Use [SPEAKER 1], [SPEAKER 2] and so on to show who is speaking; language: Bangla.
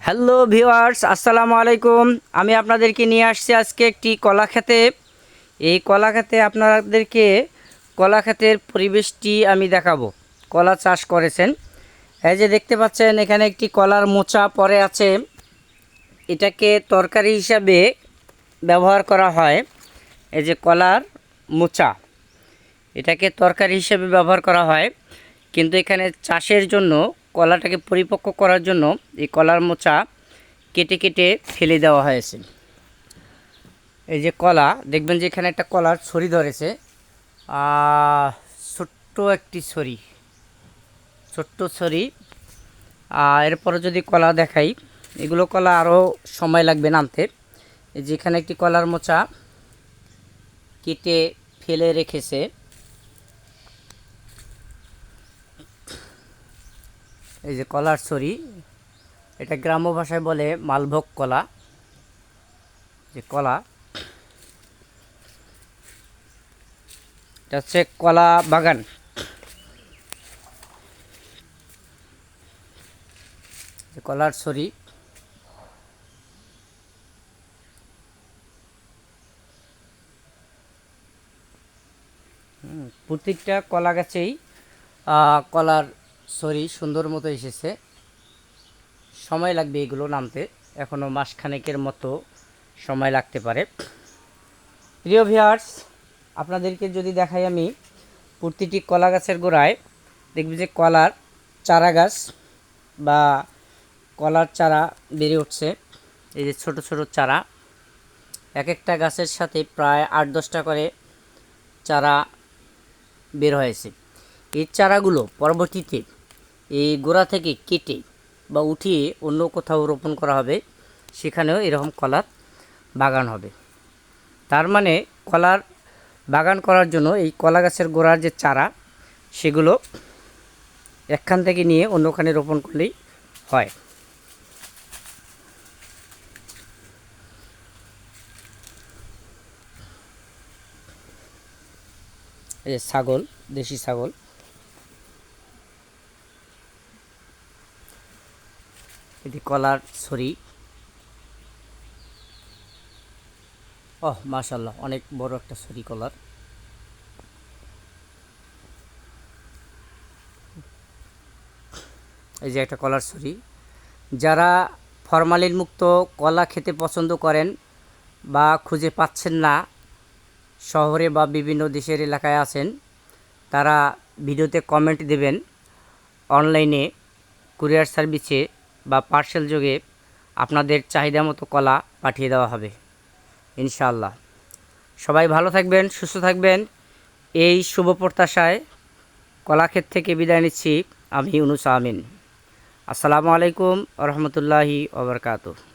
[SPEAKER 1] হ্যালো ভিউয়ার্স, আসসালামু আলাইকুম। আমি আপনাদেরকে নিয়ে আসছি আজকে একটি কলা খেতে। এই কলা খেতে আপনাদেরকে কলা খেতের পরিবেশটি আমি দেখাবো। কলা চাষ করেছেন, এই যে দেখতে পাচ্ছেন এখানে একটি কলার মোচা পড়ে আছে। এটাকে তরকারি হিসাবে ব্যবহার করা হয়। এই যে কলার মোচা, এটাকে তরকারি হিসেবে ব্যবহার করা হয়, কিন্তু এখানে চাষের জন্য কলাটাকে পরিপক্ক করার জন্য এই কলার মোচা কেটে কেটে ফেলে দেওয়া হয়েছে। এই যে কলা, দেখবেন যে এখানে একটা কলার ছড়ি ধরেছে, ছোট্ট একটি ছড়ি, ছোট্ট ছড়ি। এরপরে যদি কলা দেখাই, এগুলো কলা আরও সময় লাগবে নামতে। এই যে এখানে একটি কলার মোচা কেটে ফেলে রেখেছে। এই যে কলার ছড়ি, এটা গ্রাম্য ভাষায় বলে মালভোগ কলা। যে কলা, এটা হচ্ছে কলা বাগান। যে কলার ছড়ি, প্রত্যেকটা কলা গাছেই কলার ছড়ি সুন্দর মতো এসেছে। সময় লাগবে এগুলো নামতে, এখনও মাসখানেকের মতো সময় লাগতে পারে। প্রিয় ভিউয়ার্স, আপনাদেরকে যদি দেখাই আমি, প্রতিটি কলা গাছের গোড়ায় দেখবে যে কলার চারা গাছ বা কলার চারা বেড়ে উঠছে। এই যে ছোট ছোট চারা, এক একটা গাছের সাথে প্রায় 8-10টা করে চারা বের হয়েছে। এই চারাগুলো পরবর্তীতে এই গোড়া থেকে কেটে বা উঠিয়ে অন্য কোথাও রোপণ করা হবে, সেখানেও এরকম কলার বাগান হবে। তার মানে কলার বাগান করার জন্য এই কলা গাছের গোড়ার যে চারা, সেগুলো একখান থেকে নিয়ে অন্যখানে রোপণ করলেই হয়। এই যে ছাগল, দেশি ছাগল, এটি কলার ছড়ি। মাশাআল্লাহ, অনেক বড় একটা ছড়ি কলার। এই যে একটা কলার ছড়ি। যারা ফরমালিন মুক্ত কলা খেতে পছন্দ করেন বা খুঁজে পাচ্ছেন না, শহরে বা বিভিন্ন দেশের এলাকায় আছেন, তারা ভিডিওতে কমেন্ট দেবেন। অনলাইনে কুরিয়ার সার্ভিসে বা পার্সেল যোগে আপনাদের চাহিদা মতো কলা পাঠিয়ে দেওয়া হবে ইনশাআল্লাহ। সবাই ভালো থাকবেন, সুস্থ থাকবেন, এই শুভ প্রত্যাশায় কলাক্ষেত থেকে বিদায় নিচ্ছি। আমি ইউনুস আমিন। আসসালামু আলাইকুম ওয়া রাহমাতুল্লাহি ওয়া বারাকাতুহু।